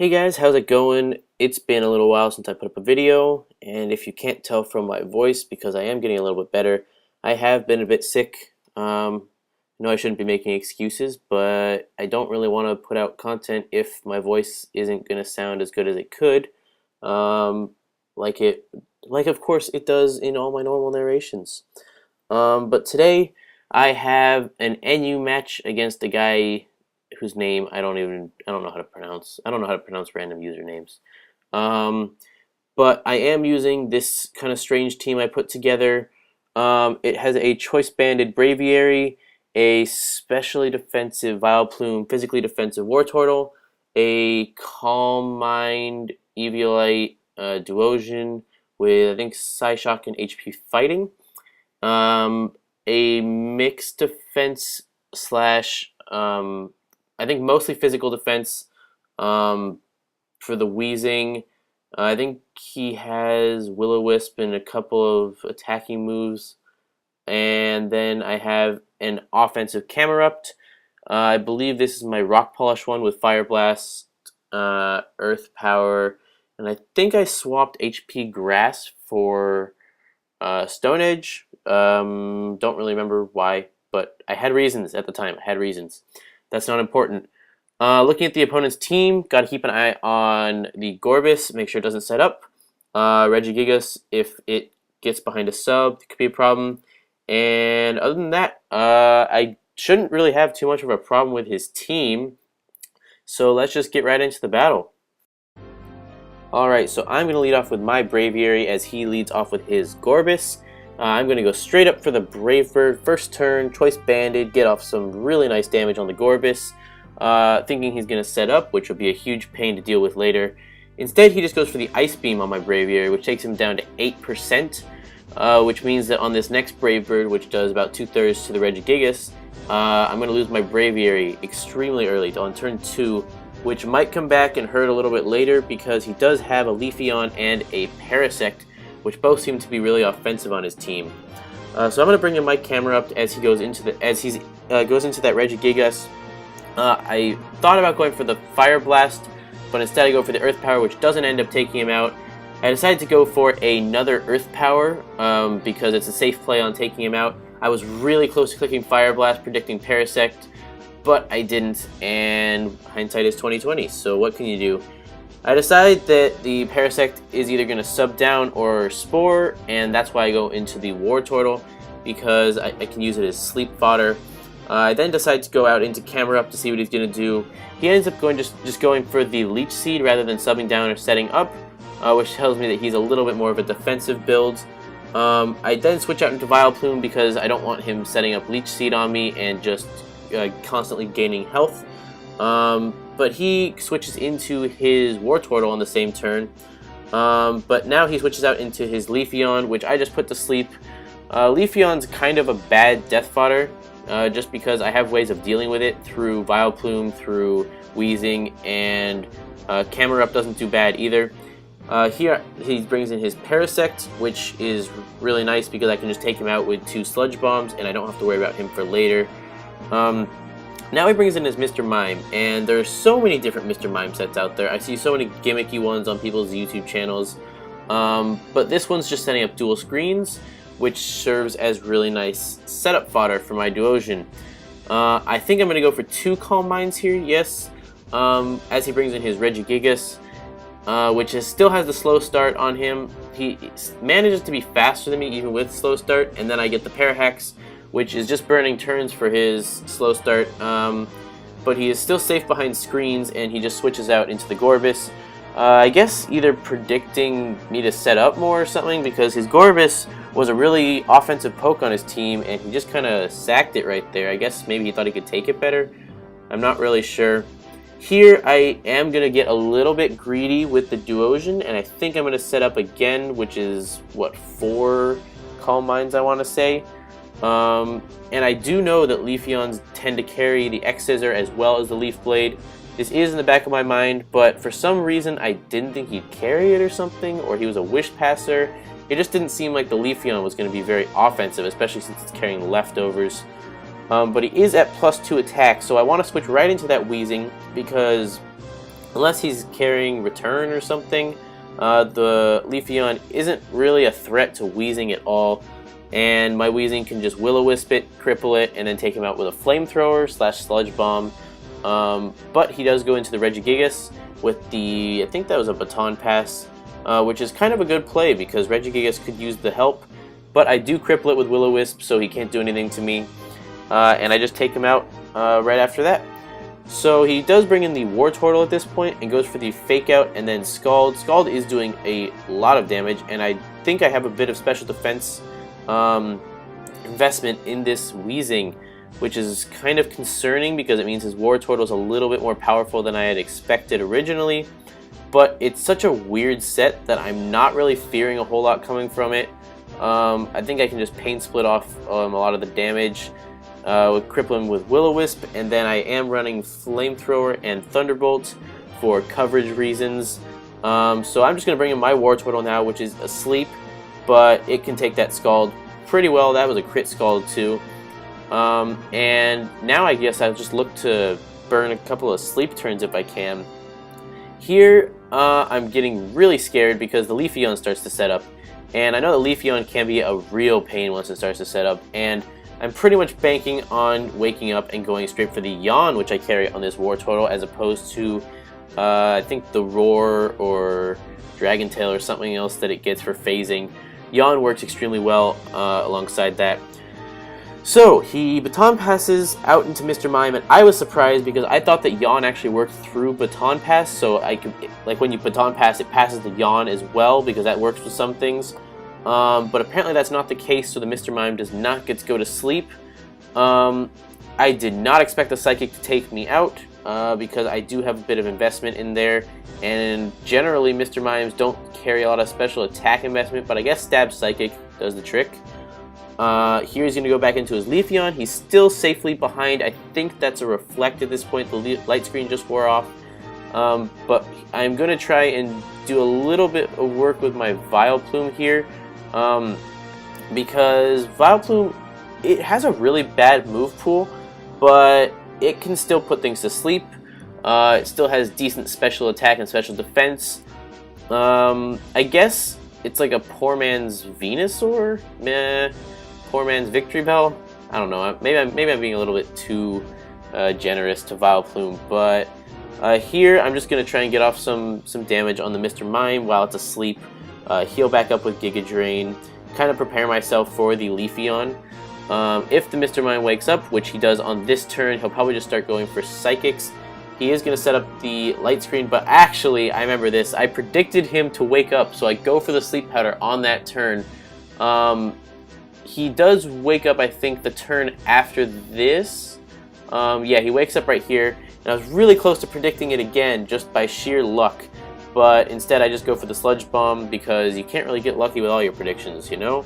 Hey guys, how's it going? It's been a little while since I put up a video, and if you can't tell from my voice, because I am getting a little bit better, I have been a bit sick. I know I shouldn't be making excuses, but I don't really want to put out content if my voice isn't going to sound as good as it could, um, like it, like of course it does in all my normal narrations. But today I have an NU match against a guy whose name I don't know how to pronounce. I don't know how to pronounce random usernames. Um, but I am using this kind of strange team I put together. It has a choice banded Braviary, a specially defensive Vileplume, physically defensive Wartortle, a Calm Mind Eviolite Duosion with I think Psyshock and HP Fighting. A mixed defense slash I think mostly physical defense for the Wheezing. I think he has Will-O-Wisp and a couple of attacking moves. And then I have an offensive Camerupt. I believe this is my Rock Polish one with Fire Blast, Earth Power, and I think I swapped HP Grass for Stone Edge. Don't really remember why, but I had reasons at the time. I had reasons. That's not important. Looking at the opponent's team, got to keep an eye on the Gorebyss, make sure it doesn't set up. Regigigas, if it gets behind a sub, it could be a problem. And other than that, I shouldn't really have too much of a problem with his team. So let's just get right into the battle. Alright, so I'm going to lead off with my Braviary as he leads off with his Gorebyss. I'm going to go straight up for the Brave Bird. First turn, choice banded, get off some really nice damage on the Gorebyss. Thinking he's going to set up, which will be a huge pain to deal with later. Instead, he just goes for the Ice Beam on my Braviary, which takes him down to 8%. Which means that on this next Brave Bird, which does about 2/3 to the Regigigas, I'm going to lose my Braviary extremely early on turn 2, which might come back and hurt a little bit later because he does have a Leafeon and a Parasect, which both seem to be really offensive on his team. So I'm going to bring in my Camerupt as he goes into that Regigigas. I thought about going for the Fire Blast, but instead I go for the Earth Power, which doesn't end up taking him out. I decided to go for another Earth Power because it's a safe play on taking him out. I was really close to clicking Fire Blast, predicting Parasect, but I didn't, and hindsight is 20/20, so what can you do? I decide that the Parasect is either going to sub down or Spore, and that's why I go into the Wartortle, because I can use it as sleep fodder. I then decide to go out into Camerupt to see what he's going to do. He ends up just going for the Leech Seed rather than subbing down or setting up, which tells me that he's a little bit more of a defensive build. I then switch out into Vileplume because I don't want him setting up Leech Seed on me and just constantly gaining health. But he switches into his Wartortle on the same turn. But now he switches out into his Leafeon, which I just put to sleep. Leafeon's kind of a bad death fodder, just because I have ways of dealing with it through Vileplume, through Wheezing, and Camerupt doesn't do bad either. Here he brings in his Parasect, which is really nice because I can just take him out with 2 Sludge Bombs and I don't have to worry about him for later. Now he brings in his Mr. Mime, and there's so many different Mr. Mime sets out there. I see so many gimmicky ones on people's YouTube channels, but this one's just setting up dual screens, which serves as really nice setup fodder for my Duosion. I think I'm going to go for 2 Calm Minds here, yes, as he brings in his Regigigas, which still has the slow start on him. He manages to be faster than me even with slow start, and then I get the Parahex, which is just burning turns for his slow start, but he is still safe behind screens, and he just switches out into the Gorebyss. I guess either predicting me to set up more or something, because his Gorebyss was a really offensive poke on his team, and he just kind of sacked it right there. I guess maybe he thought he could take it better. I'm not really sure. Here I am going to get a little bit greedy with the Duosion, and I think I'm going to set up again, which is, what, 4 Calm Minds I want to say. And I do know that Leafeons tend to carry the X-Scissor as well as the Leaf Blade. This is in the back of my mind, but for some reason I didn't think he'd carry it or something, or he was a Wish Passer. It just didn't seem like the Leafeon was going to be very offensive, especially since it's carrying leftovers. But he is at +2 attack, so I want to switch right into that Wheezing because unless he's carrying Return or something, the Leafeon isn't really a threat to Weezing at all, and my Weezing can just Will-O-Wisp it, cripple it, and then take him out with a Flamethrower / Sludge Bomb. But he does go into the Regigigas with the, I think that was a Baton Pass, which is kind of a good play because Regigigas could use the help, but I do cripple it with Will-O-Wisp, so he can't do anything to me, and I just take him out right after that. So he does bring in the Wartortle at this point and goes for the Fake Out and then Scald. Scald is doing a lot of damage, and I think I have a bit of special defense investment in this Weezing, which is kind of concerning because it means his Wartortle is a little bit more powerful than I had expected originally. But it's such a weird set that I'm not really fearing a whole lot coming from it. I think I can just Pain Split off a lot of the damage. With crippling with Will-O-Wisp, and then I am running Flamethrower and Thunderbolt for coverage reasons. So I'm just going to bring in my Wartortle now, which is asleep, but it can take that Scald pretty well. That was a crit Scald too. And now I guess I'll just look to burn a couple of sleep turns if I can. Here I'm getting really scared because the Leafeon starts to set up, and I know the Leafeon can be a real pain once it starts to set up, and I'm pretty much banking on waking up and going straight for the Yawn, which I carry on this Wartortle, as opposed to, I think, the Roar or Dragon Tail or something else that it gets for phasing. Yawn works extremely well alongside that. So, he Baton Passes out into Mr. Mime, and I was surprised because I thought that Yawn actually worked through Baton Pass, so I could, like when you Baton Pass, it passes the Yawn as well, because that works with some things. But apparently that's not the case, so the Mr. Mime does not get to go to sleep. I did not expect the Psychic to take me out, because I do have a bit of investment in there, and generally Mr. Mimes don't carry a lot of special attack investment, but I guess Stab Psychic does the trick. Here he's going to go back into his Leafeon. He's still safely behind. I think that's a Reflect at this point. The light screen just wore off. But I'm going to try and do a little bit of work with my Vileplume here. Because Vileplume, it has a really bad move pool, but it can still put things to sleep. It still has decent special attack and special defense. I guess it's like a poor man's Venusaur? Meh. Poor man's Victory Bell? I don't know. Maybe I'm being a little bit too generous to Vileplume, but here I'm just going to try and get off some damage on the Mr. Mime while it's asleep. Heal back up with Giga Drain, kind of prepare myself for the Leafeon. If the Mr. Mime wakes up, which he does on this turn, he'll probably just start going for Psychics. He is going to set up the light screen, but actually, I remember this. I predicted him to wake up, so I go for the Sleep Powder on that turn. He does wake up, I think, the turn after this. Yeah, he wakes up right here, and I was really close to predicting it again just by sheer luck. But instead, I just go for the Sludge Bomb because you can't really get lucky with all your predictions, you know?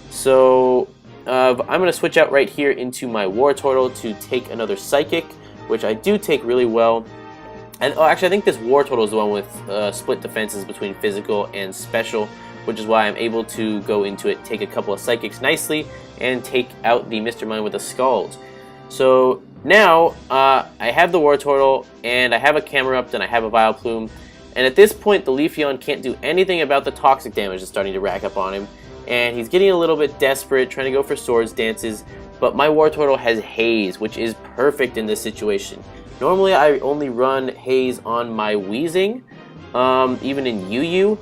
So, I'm going to switch out right here into my Wartortle to take another Psychic, which I do take really well. And oh, actually, I think this Wartortle is the one with split defenses between physical and special, which is why I'm able to go into it, take a couple of Psychics nicely, and take out the Mr. Mime with a Scald. So now, I have the Wartortle, and I have a Camerupt, and I have a Vileplume. And at this point, the Leafeon can't do anything about the toxic damage that's starting to rack up on him. And he's getting a little bit desperate, trying to go for Swords Dances. But my Wartortle has Haze, which is perfect in this situation. Normally, I only run Haze on my Weezing, even in UU.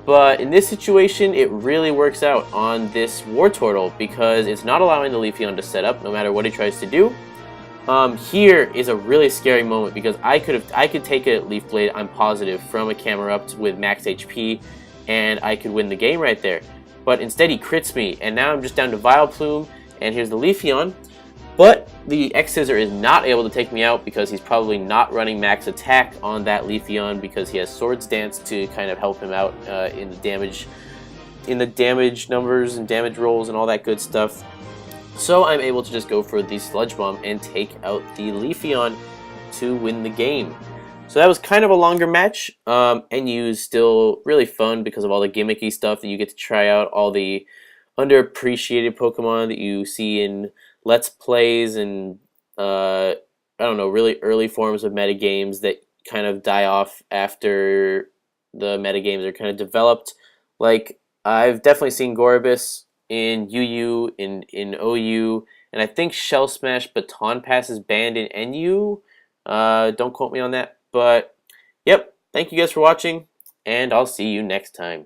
But in this situation, it really works out on this Wartortle because it's not allowing the Leafeon to set up no matter what he tries to do. Here is a really scary moment because I could take a Leaf Blade, I'm positive, from a Camerupt with max HP, and I could win the game right there. But instead he crits me, and now I'm just down to Vileplume, and here's the Leafeon. But the X-Scissor is not able to take me out because he's probably not running max attack on that Leafeon because he has Swords Dance to kind of help him out in the damage numbers and damage rolls and all that good stuff. So I'm able to just go for the Sludge Bomb and take out the Leafeon to win the game. So that was kind of a longer match. NU is still really fun because of all the gimmicky stuff that you get to try out, all the underappreciated Pokemon that you see in Let's Plays and I don't know, really early forms of metagames that kind of die off after the metagames are kind of developed. Like I've definitely seen Gorebyss in UU, in OU, and I think Shell Smash Baton Pass is banned in NU. Don't quote me on that, but yep. Thank you guys for watching, and I'll see you next time.